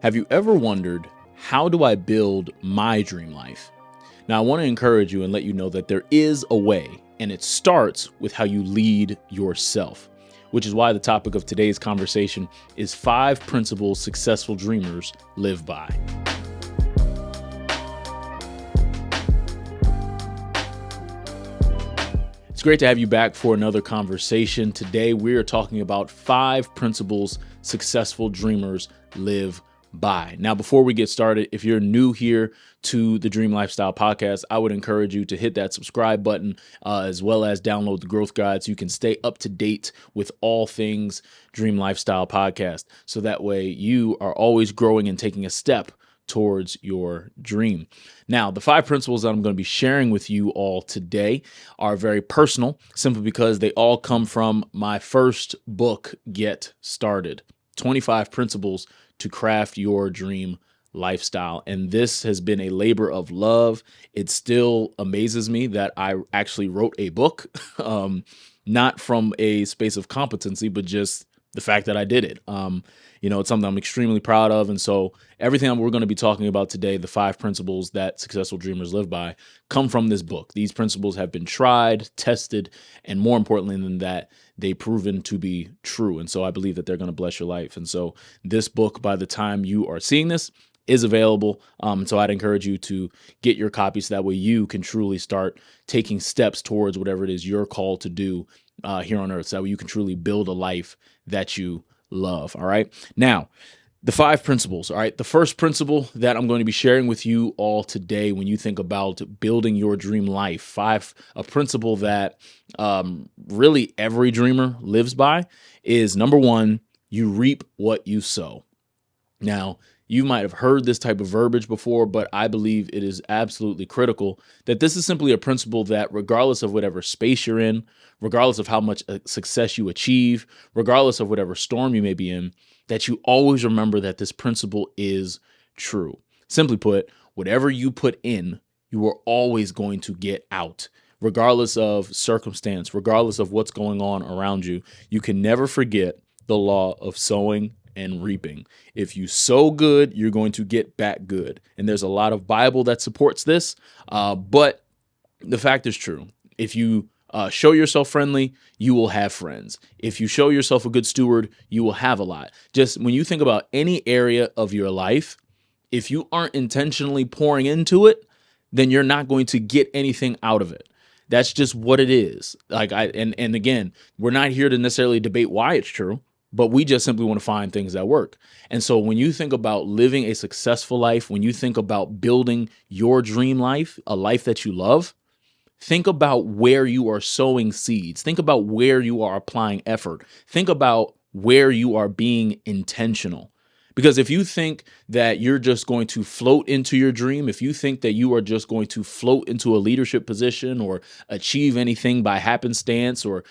Have you ever wondered, how do I build my dream life? Now, I want to encourage you and let you know that there is a way, and it starts with how you lead yourself, which is why the topic of today's conversation is 5 principles successful dreamers live by. It's great to have you back for another conversation. Today, we are talking about 5 principles successful dreamers live by. Now, before we get started, if you're new here to the Dream Lifestyle Podcast, I would encourage you to hit that subscribe button as well as download the growth guide so you can stay up to date with all things Dream Lifestyle Podcast. So that way you are always growing and taking a step towards your dream. Now, the 5 principles that I'm going to be sharing with you all today are very personal, simply because they all come from my first book, Get Started, 25 Principles to Craft Your Dream Lifestyle. And this has been a labor of love. It still amazes me that I actually wrote a book, not from a space of competency, but just the fact that I did it. It's something I'm extremely proud of. And so everything that we're going to be talking about today, the 5 principles that successful dreamers live by, come from this book. These principles have been tried, tested, and more importantly than that, they've proven to be true. And so I believe that they're going to bless your life. And so this book, by the time you are seeing this, is available. So I'd encourage you to get your copy so that way you can truly start taking steps towards whatever it is you're called to do here on earth. So that way you can truly build a life that you love. All right. Now, the 5 principles. All right. The first principle that I'm going to be sharing with you all today, when you think about building your dream life, a principle that really every dreamer lives by is, number 1, you reap what you sow. Now, you might have heard this type of verbiage before, but I believe it is absolutely critical that this is simply a principle that regardless of whatever space you're in, regardless of how much success you achieve, regardless of whatever storm you may be in, that you always remember that this principle is true. Simply put, whatever you put in, you are always going to get out. Regardless of circumstance, regardless of what's going on around you, you can never forget the law of sowing and reaping. If you sow good, you're going to get back good. And there's a lot of Bible that supports this, but the fact is true. If you show yourself friendly, you will have friends. If you show yourself a good steward, you will have a lot. Just when you think about any area of your life, if you aren't intentionally pouring into it, then you're not going to get anything out of it. That's just what it is. And again, we're not here to necessarily debate why it's true, but we just simply want to find things that work. And so when you think about living a successful life, when you think about building your dream life, a life that you love, think about where you are sowing seeds. Think about where you are applying effort. Think about where you are being intentional. Because if you think that you're just going to float into your dream, if you think that you are just going to float into a leadership position or achieve anything by happenstance or,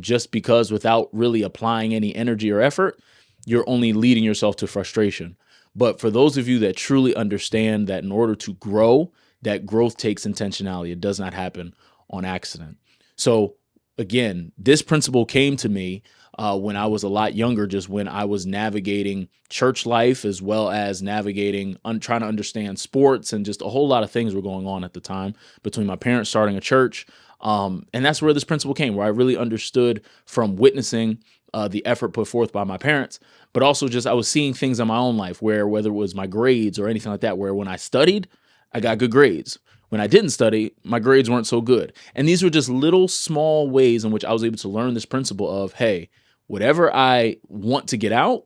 just because without really applying any energy or effort, you're only leading yourself to frustration. But for those of you that truly understand that in order to grow, that growth takes intentionality. It does not happen on accident. So again, this principle came to me when I was a lot younger, just when I was navigating church life as well as navigating, trying to understand sports, and just a whole lot of things were going on at the time between my parents starting a church. And that's where this principle came, where I really understood from witnessing the effort put forth by my parents, but also just I was seeing things in my own life where whether it was my grades or anything like that, where when I studied, I got good grades. When I didn't study, my grades weren't so good. And these were just little small ways in which I was able to learn this principle of, hey, whatever I want to get out,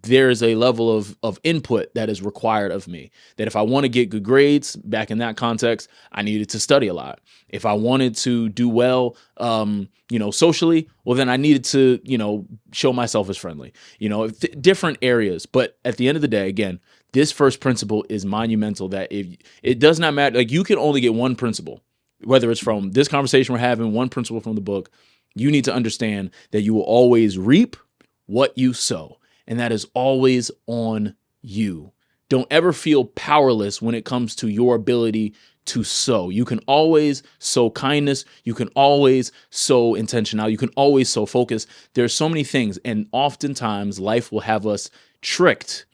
there's a level of input that is required of me. That if I want to get good grades, back in that context, I needed to study a lot. If I wanted to do well, socially, well, then I needed to, show myself as friendly, different areas. But at the end of the day, again, this first principle is monumental, that if it does not matter, like you can only get one principle, whether it's from this conversation we're having, one principle from the book. You need to understand that you will always reap what you sow, and that is always on you. Don't ever feel powerless when it comes to your ability to sow. You can always sow kindness. You can always sow intentionality. You can always sow focus. There's so many things. And oftentimes life will have us tricked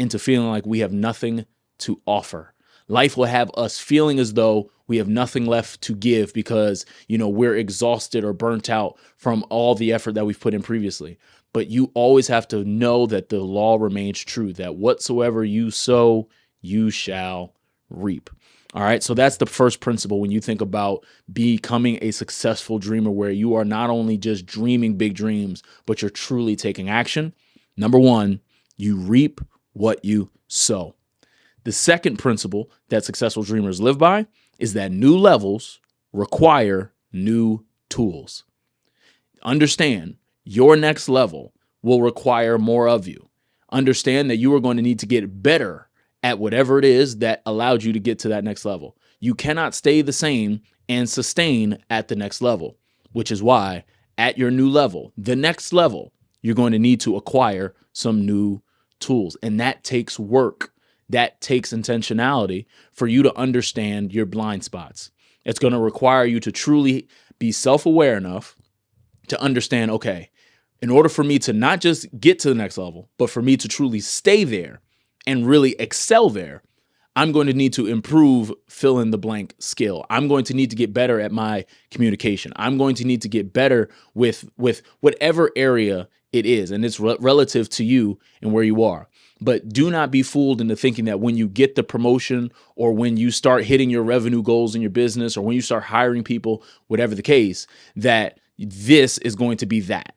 into feeling like we have nothing to offer. Life will have us feeling as though we have nothing left to give because, we're exhausted or burnt out from all the effort that we've put in previously. But you always have to know that the law remains true, that whatsoever you sow, you shall reap. All right. So that's the first principle when you think about becoming a successful dreamer, where you are not only just dreaming big dreams, but you're truly taking action. Number one, you reap what you sow. The second principle that successful dreamers live by is that new levels require new tools. Understand, your next level will require more of you. Understand that you are going to need to get better at whatever it is that allowed you to get to that next level. You cannot stay the same and sustain at the next level, which is why at your new level, the next level, you're going to need to acquire some new tools. And that takes work. That takes intentionality for you to understand your blind spots. It's going to require you to truly be self-aware enough to understand, okay, in order for me to not just get to the next level, but for me to truly stay there and really excel there, I'm going to need to improve fill in the blank skill. I'm going to need to get better at my communication. I'm going to need to get better with whatever area it is. And it's relative to you and where you are. But do not be fooled into thinking that when you get the promotion or when you start hitting your revenue goals in your business or when you start hiring people, whatever the case, that this is going to be that.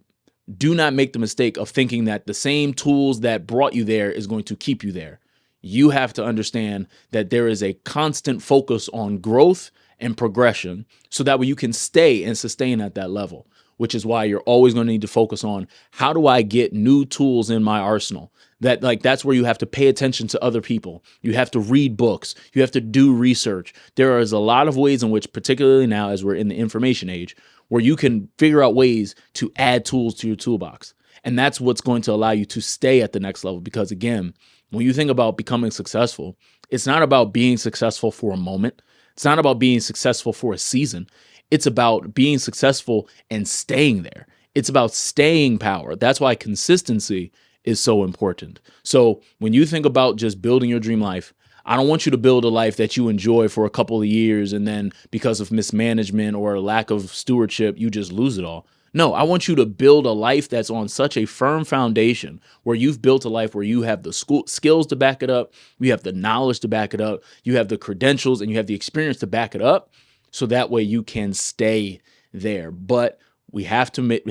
Do not make the mistake of thinking that the same tools that brought you there is going to keep you there. You have to understand that there is a constant focus on growth and progression so that way you can stay and sustain at that level, which is why you're always going to need to focus on how do I get new tools in my arsenal? That's where you have to pay attention to other people. You have to read books. You have to do research. There is a lot of ways in which, particularly now as we're in the information age, where you can figure out ways to add tools to your toolbox. And that's what's going to allow you to stay at the next level. Because again, when you think about becoming successful, it's not about being successful for a moment. It's not about being successful for a season. It's about being successful and staying there. It's about staying power. That's why consistency is so important. So when you think about just building your dream life, I don't want you to build a life that you enjoy for a couple of years and then because of mismanagement or lack of stewardship, you just lose it all. No, I want you to build a life that's on such a firm foundation where you've built a life where you have the skills to back it up, you have the knowledge to back it up, you have the credentials and you have the experience to back it up. So that way you can stay there. But we have to make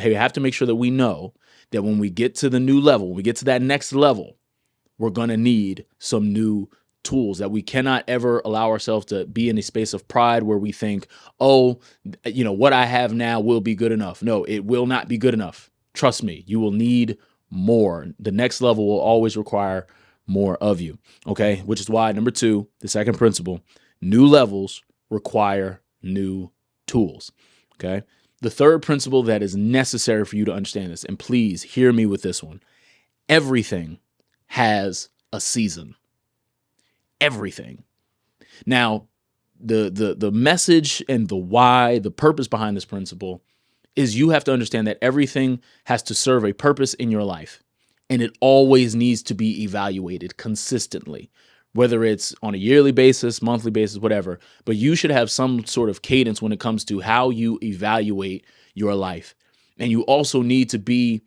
sure that we know that when we get to the new level, when we get to that next level, we're going to need some new tools, that we cannot ever allow ourselves to be in a space of pride where we think, oh, what I have now will be good enough. No, it will not be good enough. Trust me, you will need more. The next level will always require more of you. Okay. Which is why number 2, the second principle, new levels require new tools. Okay. The third principle that is necessary for you to understand this, and please hear me with this one. Everything has a season. Everything. Now, the message and the why, the purpose behind this principle is you have to understand that everything has to serve a purpose in your life, and it always needs to be evaluated consistently, whether it's on a yearly basis, monthly basis, whatever. But you should have some sort of cadence when it comes to how you evaluate your life. And you also need to be,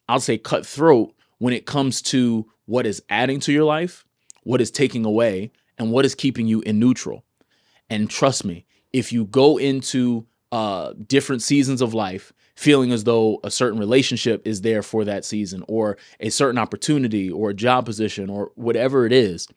I'll say, cutthroat when it comes to what is adding to your life, what is taking away, and what is keeping you in neutral. And trust me, if you go into different seasons of life feeling as though a certain relationship is there for that season, or a certain opportunity or a job position or whatever it is,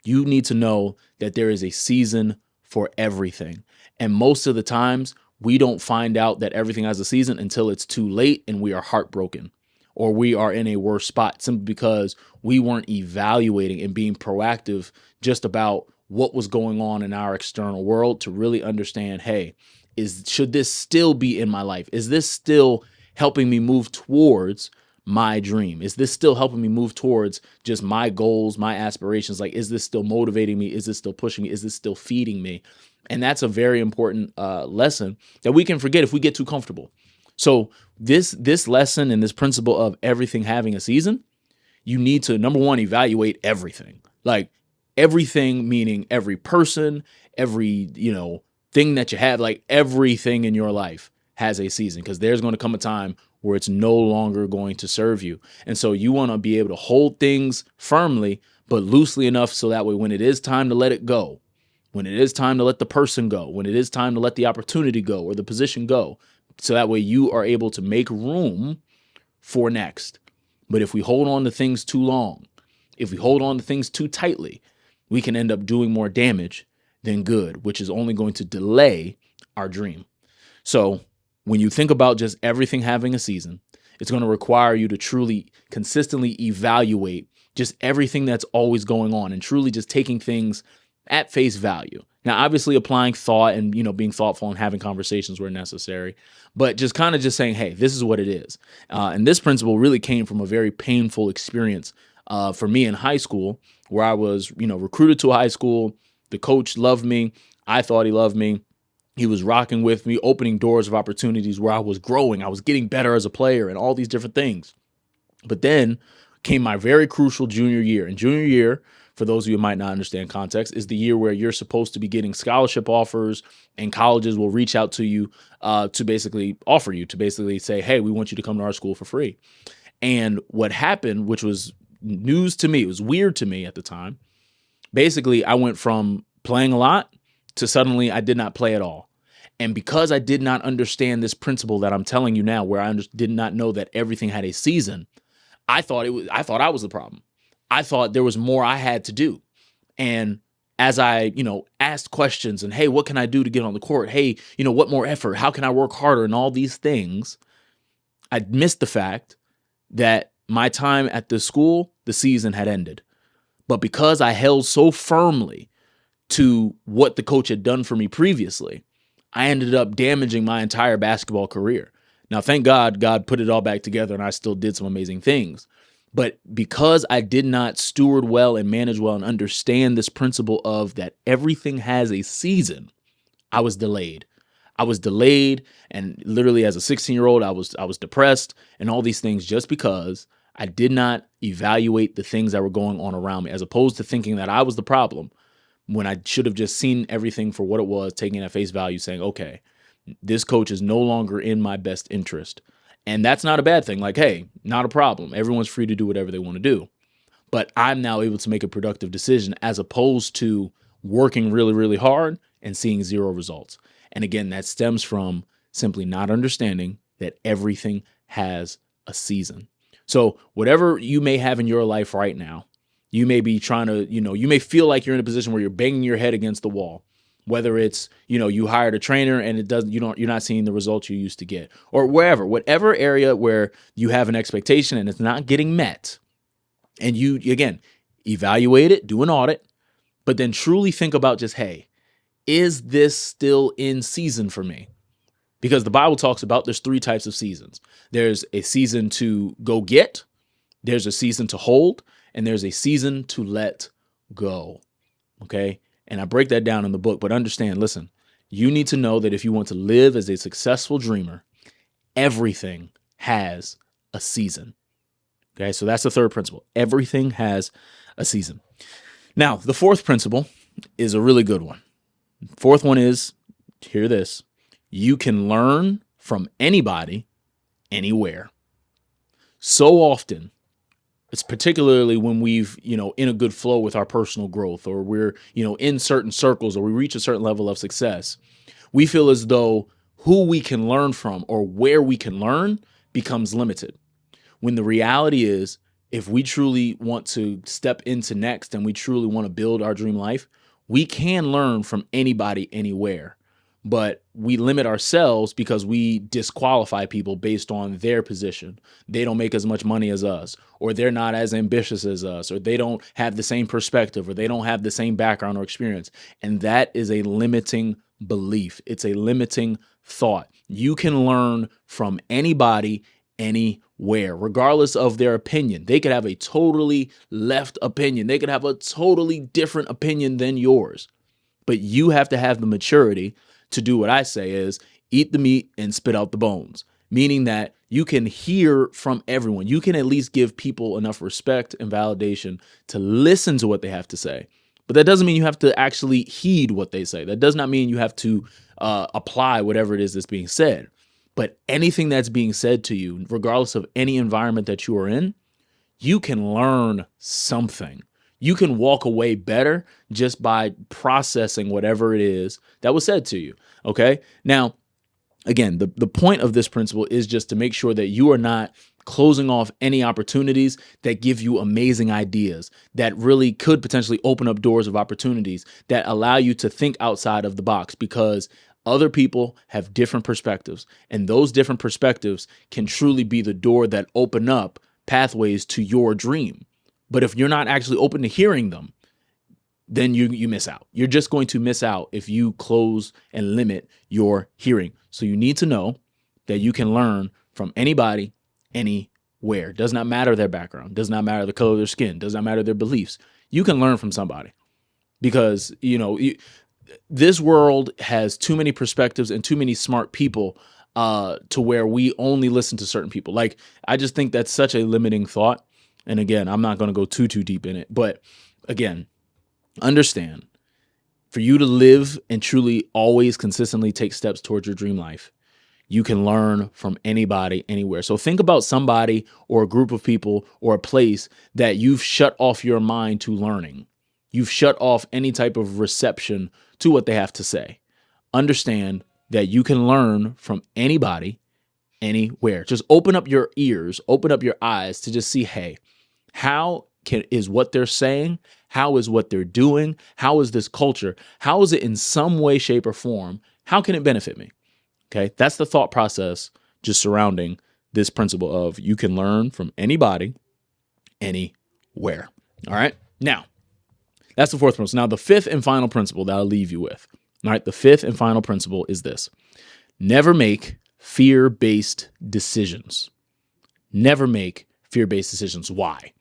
you need to know that there is a season for everything. And most of the times we don't find out that everything has a season until it's too late and we are heartbroken, or we are in a worse spot simply because we weren't evaluating and being proactive just about what was going on in our external world to really understand, hey, should this still be in my life? Is this still helping me move towards my dream? Is this still helping me move towards just my goals, my aspirations? Like, is this still motivating me? Is this still pushing me? Is this still feeding me? And that's a very important lesson that we can forget if we get too comfortable. So this lesson and this principle of everything having a season, you need to, number one, evaluate everything. Like everything, meaning every person, every, thing that you have, like everything in your life has a season, because there's going to come a time where it's no longer going to serve you. And so you want to be able to hold things firmly, but loosely enough so that way when it is time to let it go, when it is time to let the person go, when it is time to let the opportunity go or the position go, so that way you are able to make room for next. But if we hold on to things too long, if we hold on to things too tightly, we can end up doing more damage than good, which is only going to delay our dream. So when you think about just everything having a season, it's going to require you to truly consistently evaluate just everything that's always going on and truly just taking things at face value. Now, obviously applying thought and, being thoughtful and having conversations where necessary, but just kind of just saying, hey, this is what it is. And this principle really came from a very painful experience for me in high school, where I was, recruited to a high school. The coach loved me. I thought he loved me. He was rocking with me, opening doors of opportunities where I was growing. I was getting better as a player and all these different things. But then came my very crucial junior year. And junior year, for those of you who might not understand context, is the year where you're supposed to be getting scholarship offers, and colleges will reach out to you to basically offer you, to basically say, hey, we want you to come to our school for free. And what happened, which was news to me, it was weird to me at the time. Basically, I went from playing a lot to suddenly I did not play at all. And because I did not understand this principle that I'm telling you now, where I did not know that everything had a season, I thought I was the problem. I thought there was more I had to do. And as I, asked questions and, hey, what can I do to get on the court? Hey, what more effort? How can I work harder? And all these things, I missed the fact that my time at the school, the season had ended. But because I held so firmly to what the coach had done for me previously, I ended up damaging my entire basketball career. Now, thank God, God put it all back together and I still did some amazing things. But because I did not steward well and manage well and understand this principle of that everything has a season, I was delayed. I was delayed, and literally as a 16-year-old, I was depressed and all these things just because I did not evaluate the things that were going on around me, as opposed to thinking that I was the problem, when I should have just seen everything for what it was, taking it at face value, saying, okay, this coach is no longer in my best interest. And that's not a bad thing. Like, hey, not a problem. Everyone's free to do whatever they want to do. But I'm now able to make a productive decision, as opposed to working really, really hard and seeing zero results. And again, that stems from simply not understanding that everything has a season. So whatever you may have in your life right now, you may be trying to, you may feel like you're in a position where you're banging your head against the wall. Whether it's, you hired a trainer and you're not seeing the results you used to get, or whatever area where you have an expectation and it's not getting met. And you, again, evaluate it, do an audit, but then truly think about just, hey, is this still in season for me? Because the Bible talks about there's 3 types of seasons. There's a season to go get, there's a season to hold, and there's a season to let go. Okay. And I break that down in the book, but understand, listen, you need to know that if you want to live as a successful dreamer, everything has a season. Okay. So that's the third principle. Everything has a season. Now, the fourth principle is a really good one. Fourth one is, hear this, you can learn from anybody, anywhere. So often, it's particularly when we've, in a good flow with our personal growth, or we're, in certain circles, or we reach a certain level of success, we feel as though who we can learn from or where we can learn becomes limited. When the reality is, if we truly want to step into next and we truly want to build our dream life, we can learn from anybody, anywhere. But we limit ourselves because we disqualify people based on their position. They don't make as much money as us, or they're not as ambitious as us, or they don't have the same perspective, or they don't have the same background or experience. And that is a limiting belief. It's a limiting thought. You can learn from anybody, anywhere, regardless of their opinion. They could have a totally left opinion. They could have a totally different opinion than yours. But you have to have the maturity to do what I say is eat the meat and spit out the bones. meaning that you can hear from everyone. You can at least give people enough respect and validation to listen to what they have to say. But that doesn't mean you have to actually heed what they say. That does not mean you have to apply whatever it is that's being said. But anything that's being said to you, regardless of any environment that you are in, you can learn something. You can walk away better just by processing whatever it is that was said to you. Okay. Now, again, the point of this principle is just to make sure that you are not closing off any opportunities that give you amazing ideas that really could potentially open up doors of opportunities that allow you to think outside of the box, because other people have different perspectives, and those different perspectives can truly be the door that open up pathways to your dream. But if you're not actually open to hearing them, then you miss out. You're just going to miss out if you close and limit your hearing. So you need to know that you can learn from anybody, anywhere. Does not matter their background, does not matter the color of their skin, does not matter their beliefs. You can learn from somebody, because, this world has too many perspectives and too many smart people to where we only listen to certain people. Like, I just think that's such a limiting thought. And again, I'm not going to go too deep in it, but again, understand, for you to live and truly always consistently take steps towards your dream life, you can learn from anybody, anywhere. So think about somebody or a group of people or a place that you've shut off your mind to learning. You've shut off any type of reception to what they have to say. Understand that you can learn from anybody, anywhere. Just open up your ears, open up your eyes to just see, hey, how is what they're saying? How is what they're doing? How is this culture? How is it in some way, shape, or form? How can it benefit me? Okay, that's the thought process just surrounding this principle of you can learn from anybody, anywhere. All right, now that's the fourth principle. Now, the fifth and final principle that I'll leave you with. All right, the fifth and final principle is this: never make fear-based decisions. Never make fear-based decisions. Why?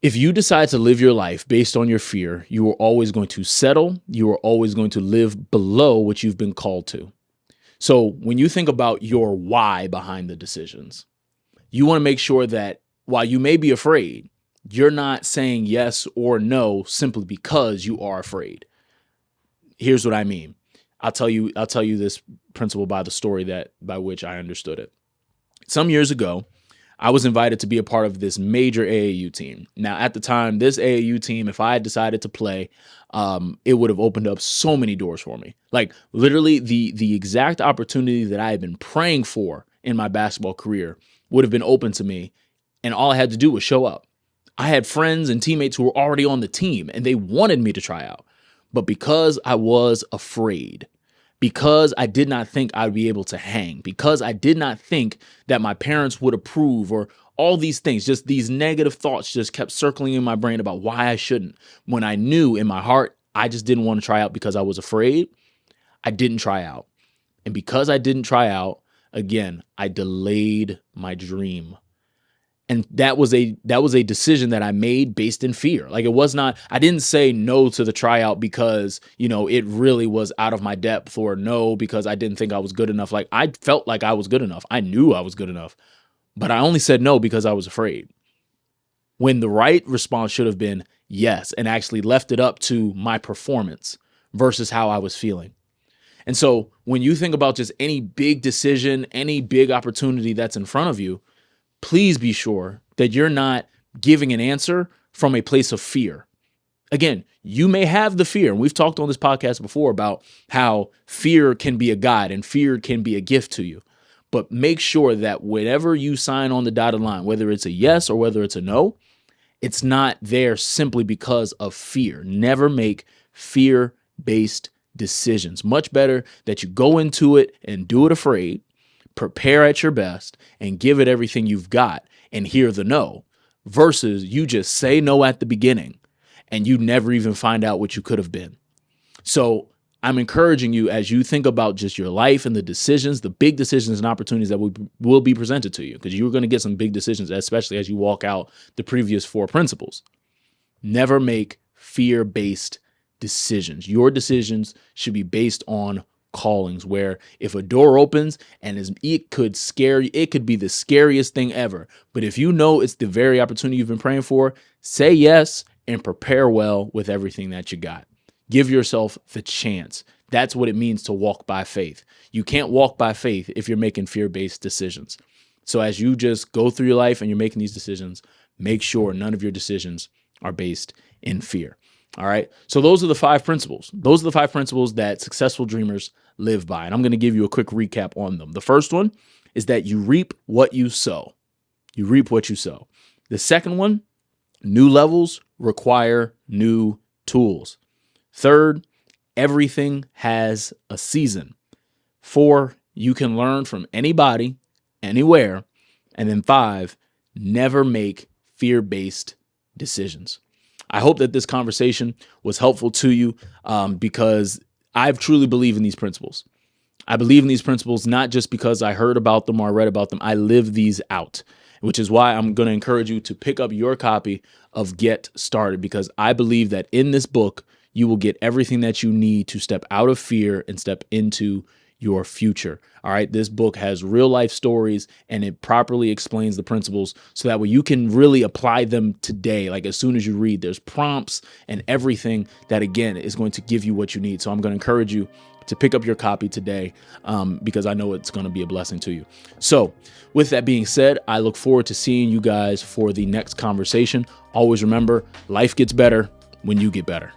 If you decide to live your life based on your fear, you are always going to settle. You are always going to live below what you've been called to. So when you think about your why behind the decisions, you want to make sure that while you may be afraid, you're not saying yes or no simply because you are afraid. Here's what I mean. I'll tell you this principle by the story by which I understood it. Some years ago, I was invited to be a part of this major AAU team. Now, at the time, this AAU team, if I had decided to play, it would have opened up so many doors for me. Like, literally the exact opportunity that I had been praying for in my basketball career would have been open to me. And all I had to do was show up. I had friends and teammates who were already on the team, and they wanted me to try out. But because I was afraid, because I did not think I'd be able to hang, because I did not think that my parents would approve, or all these things, just these negative thoughts just kept circling in my brain about why I shouldn't. When I knew in my heart, I just didn't want to try out because I was afraid, I didn't try out. And because I didn't try out, again, I delayed my dream. And that was a decision that I made based in fear. Like, it was not, I didn't say no to the tryout because, it really was out of my depth, or no, because I didn't think I was good enough. Like, I felt like I was good enough. I knew I was good enough, but I only said no because I was afraid. When the right response should have been yes, and actually left it up to my performance versus how I was feeling. And so when you think about just any big decision, any big opportunity that's in front of you, please be sure that you're not giving an answer from a place of fear. Again, you may have the fear. And we've talked on this podcast before about how fear can be a guide and fear can be a gift to you. But make sure that whenever you sign on the dotted line, whether it's a yes or whether it's a no, it's not there simply because of fear. Never make fear-based decisions. Much better that you go into it and do it afraid, prepare at your best, and give it everything you've got and hear the no, versus you just say no at the beginning and you never even find out what you could have been. So I'm encouraging you, as you think about just your life and the decisions, the big decisions and opportunities that will be presented to you, because you're going to get some big decisions, especially as you walk out the previous four principles. Never make fear-based decisions. Your decisions should be based on callings, where if a door opens and it could scare you, it could be the scariest thing ever. But if you know it's the very opportunity you've been praying for, say yes and prepare well with everything that you got. Give yourself the chance. That's what it means to walk by faith. You can't walk by faith if you're making fear-based decisions. So as you just go through your life and you're making these decisions, make sure none of your decisions are based in fear. All right. So those are the 5 principles. Those are the 5 principles that successful dreamers live by. And I'm going to give you a quick recap on them. The first one is that you reap what you sow. You reap what you sow. The second one, new levels require new tools. Third, everything has a season. 4, you can learn from anybody, anywhere. And then 5, never make fear-based decisions. I hope that this conversation was helpful to you because I truly believe in these principles. I believe in these principles not just because I heard about them or I read about them. I live these out, which is why I'm going to encourage you to pick up your copy of Get Started, because I believe that in this book, you will get everything that you need to step out of fear and step into your future. All right. This book has real life stories and it properly explains the principles so that way you can really apply them today. Like as soon as you read, there's prompts and everything that, again, is going to give you what you need. So I'm going to encourage you to pick up your copy today because I know it's going to be a blessing to you. So with that being said, I look forward to seeing you guys for the next conversation. Always remember, life gets better when you get better.